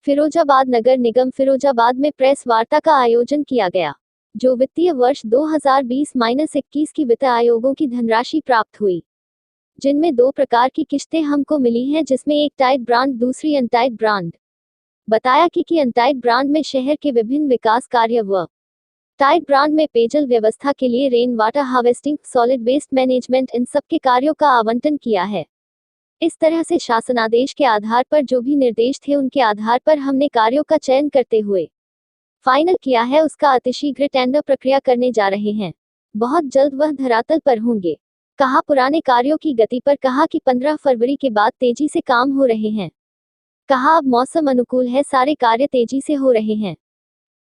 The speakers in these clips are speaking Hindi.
फिरोजाबाद नगर निगम फिरोजाबाद में प्रेस वार्ता का आयोजन किया गया, जो वित्तीय वर्ष 2020-21 की वित्त आयोगों की धनराशि प्राप्त हुई, जिनमें दो प्रकार की किश्तें हमको मिली हैं, जिसमें एक टाइट ब्रांड, दूसरी अनटाइट ब्रांड। बताया कि अनटाइट ब्रांड में शहर के विभिन्न विकास कार्य व टाइट ब्रांड में पेयजल व्यवस्था के लिए rain water harvesting, solid waste management, इन सब के कार्यों का आवंटन किया है। इस तरह से शासनादेश के आधार पर जो भी निर्देश थे, उनके आधार पर हमने कार्यों का चयन करते हुए फाइनल किया है। उसका अतिशीघ्र टेंडर प्रक्रिया करने जा रहे हैं। बहुत जल्द वह धरातल पर होंगे। कहा पुराने कार्यों की गति पर, कहा कि 15 फरवरी के बाद तेजी से काम हो रहे हैं। कहा अब मौसम अनुकूल है, सारे कार्य तेजी से हो रहे हैं।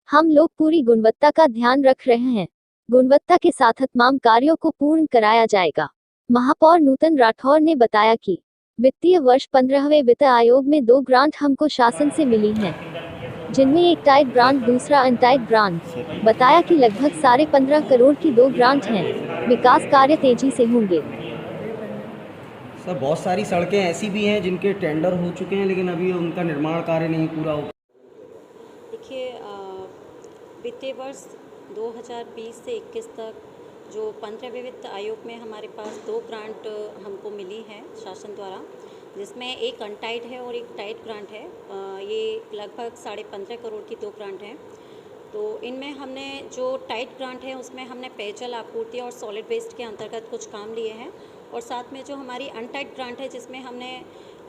हम लोग पूरी गुणवत्ता का ध्यान रख रहे हैं। गुणवत्ता के साथ तमाम कार्यों को पूर्ण कराया जाएगा। महापौर नूतन राठौर ने बताया कि वित्तीय वर्ष 15वें वित्त आयोग में 2 ग्रांट हमको शासन से मिली हैं, जिनमें एक टाइट ब्रांड, दूसरा अनटाइट ब्रांड। बताया कि लगभग 15.5 करोड़ की 2 ग्रांट हैं। विकास कार्य तेजी से होंगे। सर, बहुत सारी सड़कें ऐसी भी हैं जिनके टेंडर हो चुके हैं, लेकिन अभी उनका निर्माण कार्य नहीं पूरा हो। देखिए, वित्तीय वर्ष 2020 से 21 तक जो 15वें वित्त आयोग में हमारे पास 2 ग्रांट हमको मिली हैं शासन द्वारा, जिसमें एक अनटाइट है और एक टाइट ग्रांट है। ये लगभग 15.5 करोड़ की 2 ग्रांट हैं। तो इनमें हमने जो टाइट ग्रांट है उसमें हमने पेयजल आपूर्ति और सॉलिड वेस्ट के अंतर्गत कुछ काम लिए हैं, और साथ में जो हमारी अनटाइट ग्रांट है जिसमें हमने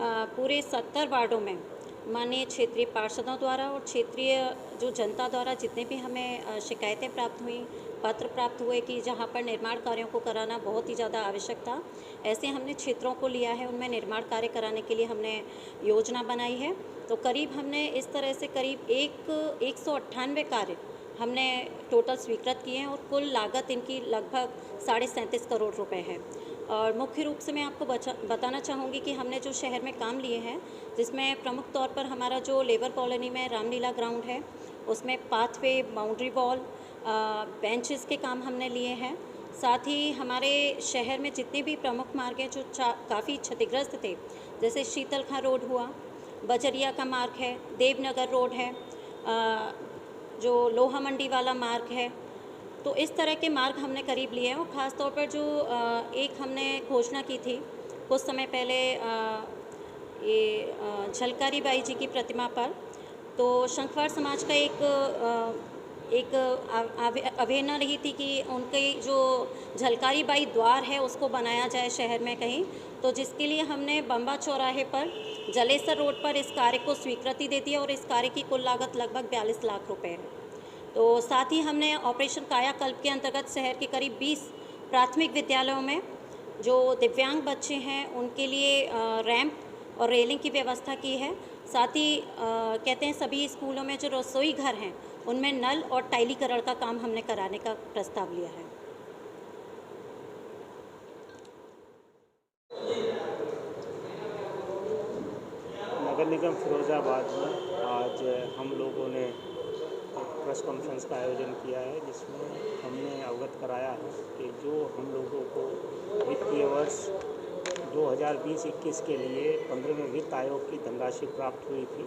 पूरे 70 वार्डों में माननीय क्षेत्रीय पार्षदों द्वारा और क्षेत्रीय जो जनता द्वारा जितने भी हमें शिकायतें प्राप्त हुई, पत्र प्राप्त हुए कि जहां पर निर्माण कार्यों को कराना बहुत ही ज़्यादा आवश्यक था, ऐसे हमने क्षेत्रों को लिया है, उनमें निर्माण कार्य कराने के लिए हमने योजना बनाई है। तो करीब हमने इस तरह से करीब 198 कार्य हमने टोटल स्वीकृत किए हैं, और कुल लागत इनकी लगभग 37.5 करोड़ रुपए है। और मुख्य रूप से मैं आपको बताना चाहूँगी कि हमने जो शहर में काम लिए हैं, जिसमें प्रमुख तौर पर हमारा जो लेबर कॉलोनी में रामलीला ग्राउंड है, उसमें पाथवे, बाउंड्री वॉल, बेंचेस के काम हमने लिए हैं। साथ ही हमारे शहर में जितने भी प्रमुख मार्ग हैं जो काफ़ी क्षतिग्रस्त थे, जैसे शीतलखा रोड हुआ, बजरिया का मार्ग है, देवनगर रोड है, जो लोहा मंडी वाला मार्ग है, तो इस तरह के मार्ग हमने करीब लिए हैं। और ख़ास तौर पर जो एक हमने घोषणा की थी कुछ समय पहले, ये झलकारी बाई जी की प्रतिमा पर, तो शंखवाड़ समाज का एक अवहेलना रही थी कि उनके जो झलकारी बाई द्वार है उसको बनाया जाए शहर में कहीं, तो जिसके लिए हमने बम्बा चौराहे पर जलेसर रोड पर इस कार्य को स्वीकृति दे दी, और इस कार्य की कुल लागत लगभग 42 लाख रुपए है। तो साथ ही हमने ऑपरेशन कायाकल्प के अंतर्गत शहर के करीब 20 प्राथमिक विद्यालयों में जो दिव्यांग बच्चे हैं उनके लिए रैंप और रेलिंग की व्यवस्था की है। साथ ही कहते हैं सभी स्कूलों में जो रसोई घर हैं उनमें नल और टाइलीकरण का काम हमने कराने का प्रस्ताव लिया है। नगर निगम फिरोजाबाद में आज हम लोगों ने एक प्रेस कॉन्फ्रेंस का आयोजन किया है, जिसमें हमने अवगत कराया है कि जो हम लोगों को वित्तीय वर्ष 2020-21 के लिए 15वें वित्त आयोग की धनराशि प्राप्त हुई थी,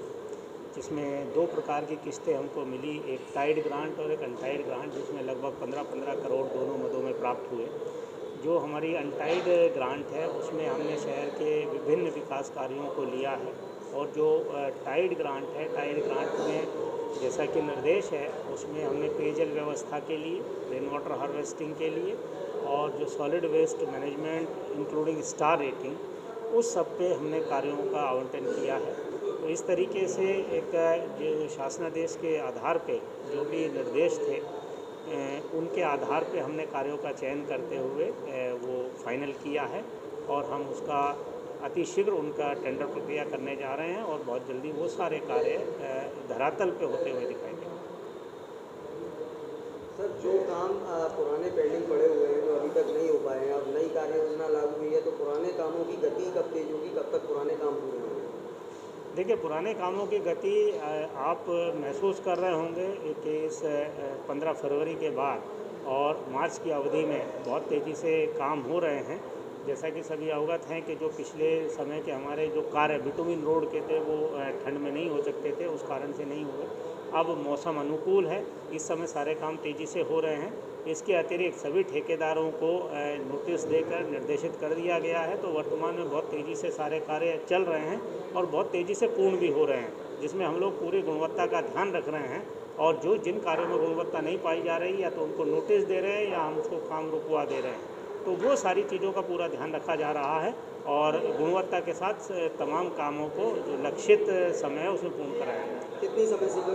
जिसमें 2 प्रकार की किस्तें हमको मिली, एक टाइट ग्रांट और एक अनटाइट ग्रांट, जिसमें लगभग 15-15 करोड़ दोनों मदों में प्राप्त हुए। जो हमारी अनटाइड ग्रांट है उसमें हमने शहर के विभिन्न विकास कार्यों को लिया है, और जो टाइड ग्रांट है, टाइड ग्रांट में जैसा कि निर्देश है उसमें हमने पेयजल व्यवस्था के लिए, रेन वाटर हार्वेस्टिंग के लिए, और जो solid waste management including star rating, उस सब पे हमने कार्यों का आवंटन किया है। तो इस तरीके से एक जो शासनादेश के आधार पे जो भी निर्देश थे उनके आधार पे हमने कार्यों का चयन करते हुए वो फाइनल किया है, और हम उसका अतिशीघ्र उनका टेंडर प्रक्रिया करने जा रहे हैं, और बहुत जल्दी वो सारे कार्य धरातल पे होते हुए दिखाई देंगे। सर, जो काम पुराने पेंडिंग पड़े हुए हैं जो अभी तक नहीं हो पाए हैं, अब नई कार्य योजना लागू हुई है, तो पुराने कामों की गति कब तेज होगी, कब तक पुराने काम पूरे होंगे? देखिए, पुराने कामों की गति आप महसूस कर रहे होंगे कि इस 15 फरवरी के बाद और मार्च की अवधि में बहुत तेज़ी से काम हो रहे हैं, जैसा कि सभी अवगत हैं कि जो पिछले समय के हमारे जो कार्य बिटुमिन रोड के थे वो ठंड में नहीं हो सकते थे, उस कारण से नहीं हुए। अब मौसम अनुकूल है, इस समय सारे काम तेज़ी से हो रहे हैं। इसके अतिरिक्त सभी ठेकेदारों को नोटिस देकर निर्देशित कर दिया गया है, तो वर्तमान में बहुत तेज़ी से सारे कार्य चल रहे हैं और बहुत तेज़ी से पूर्ण भी हो रहे हैं, जिसमें हम लोग पूरी गुणवत्ता का ध्यान रख रहे हैं। और जो जिन कार्यों में गुणवत्ता नहीं पाई जा रही, या तो उनको नोटिस दे रहे हैं या हम उसको काम रुकवा दे रहे हैं, तो वो सारी चीज़ों का पूरा ध्यान रखा जा रहा है और गुणवत्ता के साथ तमाम कामों को जो लक्षित समय है उसमें पूर्ण कराया जाए। कितनी समय सीमा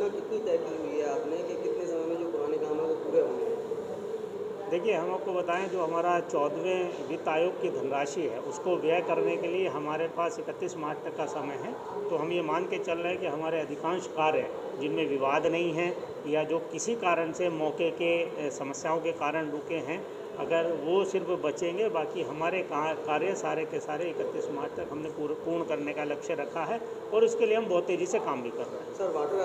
कितनी तय की हुई है आपने कि कितने समय में जो पुराने काम है वो पूरे होंगे? देखिए, हम आपको बताएं, जो हमारा 14वें वित्त आयोग की धनराशि है उसको व्यय करने के लिए हमारे पास 31 मार्च तक का समय है। तो हम ये मान के चल रहे हैं कि हमारे अधिकांश कार्य जिनमें विवाद नहीं है या जो किसी कारण से मौके के समस्याओं के कारण रुके हैं, अगर वो सिर्फ बचेंगे, बाकी हमारे कार्य सारे के सारे 31 मार्च तक हमने पूर्ण करने का लक्ष्य रखा है और उसके लिए हम बहुत तेज़ी से काम भी कर रहे हैं। Sir, water